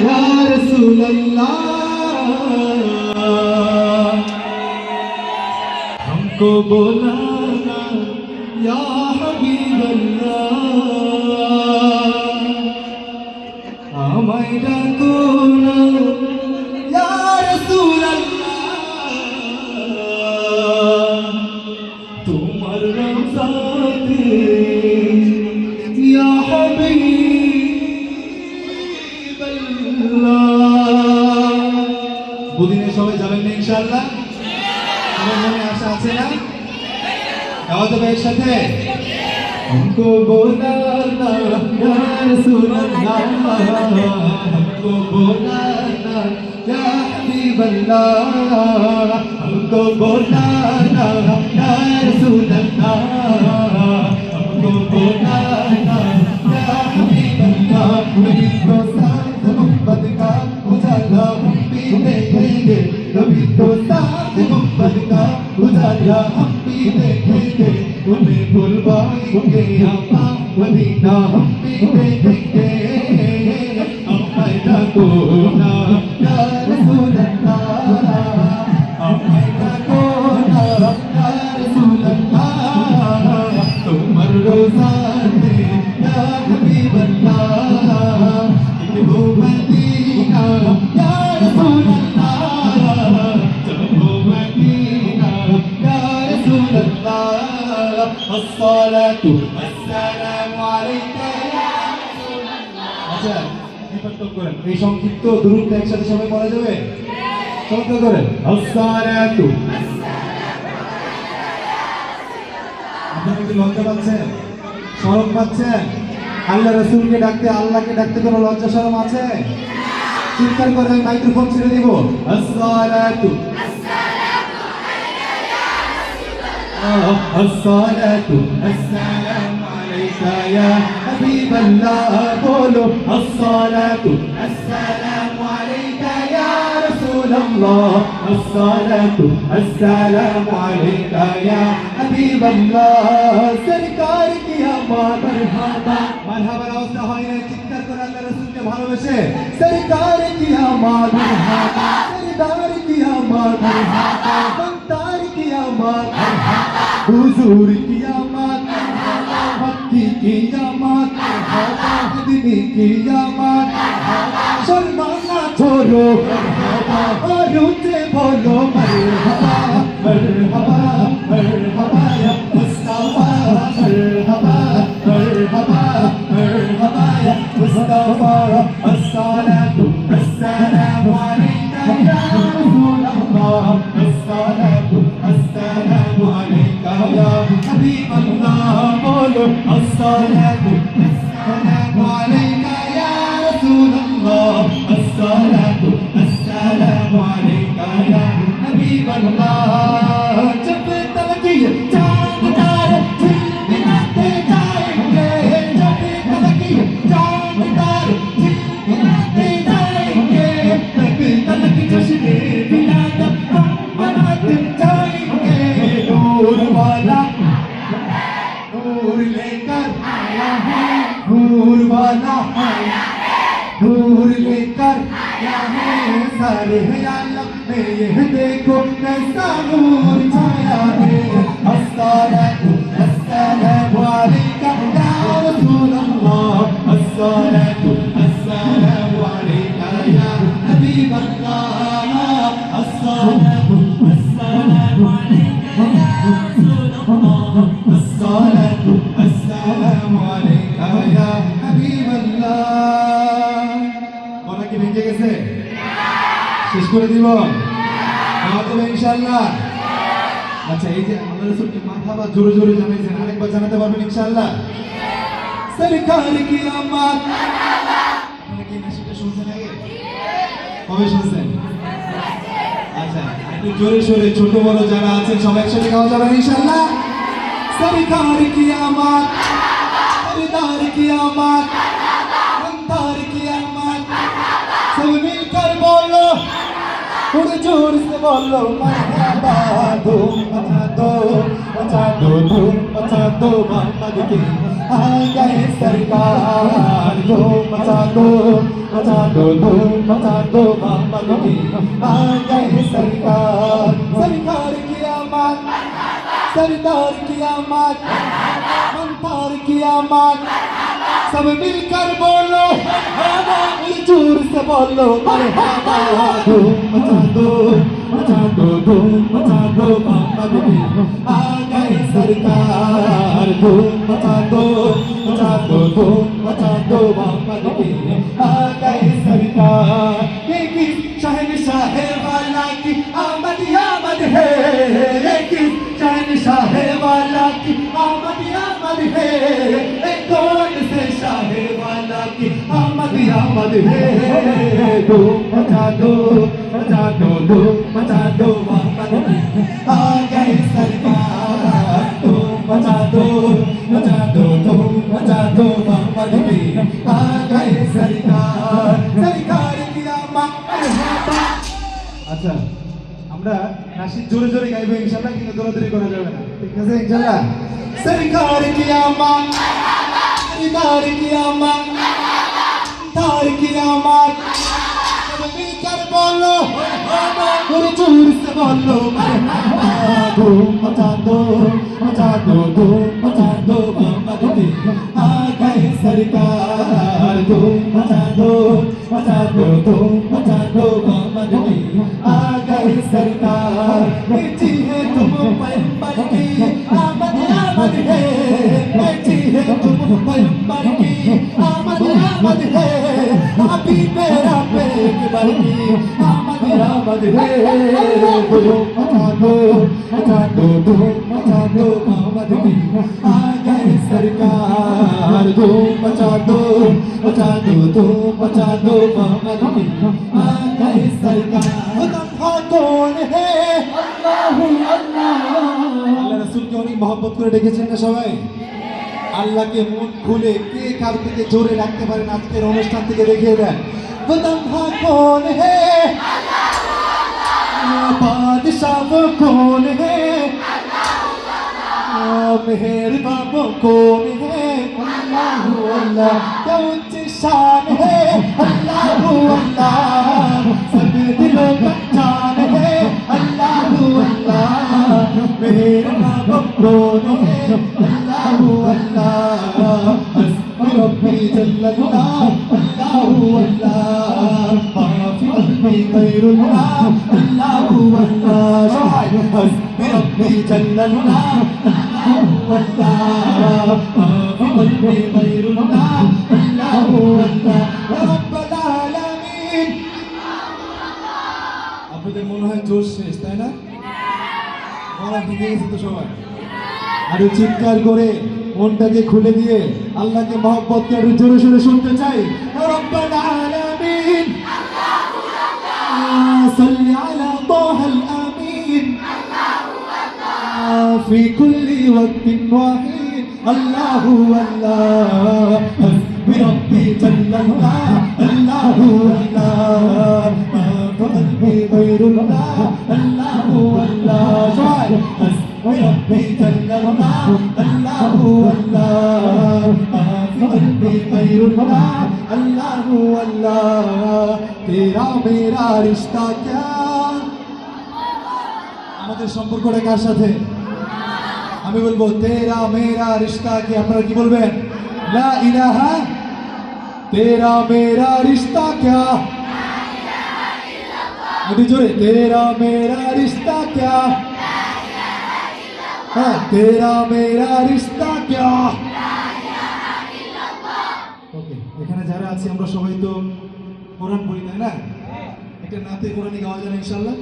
या रसूल अल्लाह हमको बुलाना या हबीब अल्लाह हमें डाको ना या रसूल अल्लाह तुम्हार रौज़ाते या हबीब अल्लाह बुदिने সবাই যাবেন না ইনশাআল্লাহ আমার মনে আশা আছে না গাওয়া যাবে একসাথে हमको बुलाना या रसूल अल्लाह हमको बुलाना या हबीब अल्लाह हमको बुलाना या रसूल अल्लाह हमको बुलाना या हबीब अल्लाह नबी को साथ मोहब्बत का उजाला हम भी देखेंगे नबी को साथ मोहब्बत का उजाला हम भी देखेंगे उन्हें बुलवाएंगे आका मदीना हम भी देखेंगे हमें डाको ना या रसूल अल्लाह हमें डाको ना या रसूल अल्लाह तुम्हार रोज़ाते या हबीब अल्लाह वो मदीना या रसूल अल्लाह वो मदीना या रसूल अल्लाह الصلاة والسلام عليك يا رسول الله আচ্ছা বিপত্তক করেন এই সংক্ষিপ্ত দুরূদটা একসাথে সবাই পড়া যাবে সংক্ষিপ্ত করেন الصلاة আপনারা কি লজ্জা পাচ্ছেন শরম পাচ্ছেন আল্লাহ রাসূলকে ডাকতে আল্লাহকে ডাকতে কোনো লজ্জা শরম আছে চিৎকার করে আমি মাইক্রোফোন ছেড়ে দিব الصلاة الصلاة السلام عليك يا حبيب الله قولوا الصلاة السلام عليك يا رسول الله الصلاة السلام عليك يا حبيب الله सरकार की आमद मरहबा मरहबा रास्ता হয় না চিৎকার করে আল্লাহ রাসূলকে ভালোবেসে सरकार की आमद मरहबा सरदार की आमद मरहबा संतार की आमद हुजूर की आमद मक्की की आमद मदीने की आमद शर्माना छोड़ो और ऊंचे बोलो मरहबा मरहबा मरहबा या मुस्तफा मरहबा मरहबा मरहबा या मुस्तफा अस्सलातु अस्सलामु अलैका या रसूल अल्लाह अस्सलातु अस्सलामु अलैका या हबीब अल्लाह बोलो अस्सलातु अस्सलामु अलैका या रसूल अल्लाह अस्सलातु अस्सलामु अलैका या हबीब अल्लाह जब तक ये चांद तारे झिलमिलाते जाएंगे जब तक ये चांद तारे झिलमिलाते जाएंगे तब तक जश्न विलादत हम मनाते जाएंगे नूर वाला नूर लेकर आया है नूर वाला नूर लेकर आया है सारे आलम में यह देखो कैसा नूर छाया है अस्सलातु अस्सलामु अलैका या रसूल अल्लाह अस्सलातु अस्सलामु अलैका या हबीब अल्लाह अस्सलातु अस्सलामु अलैका या रसूल अल्लाह अस्सलातु अस्सलामु अलैका या हबीब अल्लाह বলা কি ভেঙে গেছে শেষ করে দিব খাওয়া যাবে ইনশাআল্লাহ আচ্ছা এই যে আল্লাহ রাসূলকে মারহাবা জোরে জোরে জানাইছেন আরেকবার জানাতে পারবেন ইনশাআল্লাহ সরকার কি আমাত আপনারা কি নাশিদটা শুনছেন আগে কবে শুনছেন আচ্ছা একটু জোরে জোরে ছোট বড় যারা আছেন সবাই একসাথে গাওয়া যাবে ইনশাআল্লাহ সরকার কি আমাত সরদার কি আমাত अंतार की आमद सब मिलकर बोलो थोड़े जोर से बोलो मरहबा धूम मचा दो धूम मचा दो मोहम्मद की आ गए सरकार धूम मचा दो धूम मचा दो मोहम्मद की आ गए सरकार सरकार की आमद सरदार की आमद मंतार की आमद सब मिलकर बोलो जोर से बोलो मरहबा धूम मचा दो धूम मचा दो मोहम्मद की आ गए सरकार धूम मचा दो धूम मचा दो मोहम्मद की आ गए सरकार ये की शहंशाह वाला की आमद है ये की शहंशाह वाला की आमद है कौन से शाह वाला की आमद है धूम मचा दो धूम मचा दो मोहम्मद की आ गए सरकार धूम मचा दो धूम मचा दो मोहम्मद की आ गए सरकार सरकार की आमद আচ্ছা আমরা নাশিদ জোরে জোরে গাইবো ইনশাআল্লাহ কিন্তু দৌড়াদৌড়ি করা যাবে না ঠিক আছে ইনশাআল্লাহ सरकार की आमद सरदार की आमद तार की आमद सब मिलकर बोलो और जोर से बोलो धूम मचा दो धूम मचा दो मोहम्मद की आ गए सरकार धूम मचा दो धूम मचा दो मोहम्मद की आ गए सरकार बेटी है तुम पैगंबर की आमद है बेटी है तुम पैगंबर की आमद है अभी मेरा पैगंबर की आमद है धूम मचा दो धूम मचा दो मोहम्मद की आ गए सरकार धूम मचा दो धूम मचा दो मोहम्मद की आ गए सरकार कौन है अल्लाह रसूल के অনেক मोहब्बत করে ডেকেছেন না সবাই আল্লাহকে মন খুলে কে কার থেকে জোরে রাখতে পারেন আজকের অনুষ্ঠান থেকে দেখিয়ে দেন বদমহা কোন है बादशाह वो कौन है मेहरबान वो कौन है अल्लाह अल्लाह क्या ऊंची शान है अल्लाह अल्लाह सब दिलों का जान है अल्लाह अल्लाह मेहरबान वो कौन है अल्लाह अल्लाह हस्बी रब्बी जल्लल्लाह अल्लाह अल्लाह माफी रब्बी गैरुल्लाह अल्लाह अल्लाह हस्बी रब्बी जल्लल्लाह अल्लाह माफी रब्बी गैरुल्लाह अल्लाह अल्लाह रब्बुल आलामीन আপনাদের মনে হয় জোশ শেষ তাই না মনে ঢুকে গেছে তো সবাই আরো চিৎকার করে মনটাকে খুলে দিয়ে আল্লাহকে মহব্বত করে জোরে সোরে শুনতে চাই রব্বুল আলামিন সাল্লি আলা তাহাল আমিন في كل وقت واحد الله الله حسبي ربي جل الله الله الله ما في قلبي غير الله الله الله حسبي ربي جل الله الله الله ما في قلبي غير الله الله الله तेरा मेरा रिश्ता क्या আমাদের সম্পর্কটা কার সাথে আমি বলবো তেরা মেরা রিশতা কি আপনারা কি বলবেন লা ইলাহা তেরা মেরা রিশতা क्या अभी जोरे तेरा मेरा रिश्ता क्या हाँ तेरा मेरा रिश्ता क्या ওকে এখানে যারা আছি আমরা সবাই তো কোরআন পড়ি তাই না একটা নাতে কোরআনি গাওয়া যাবে ইনশাআল্লাহ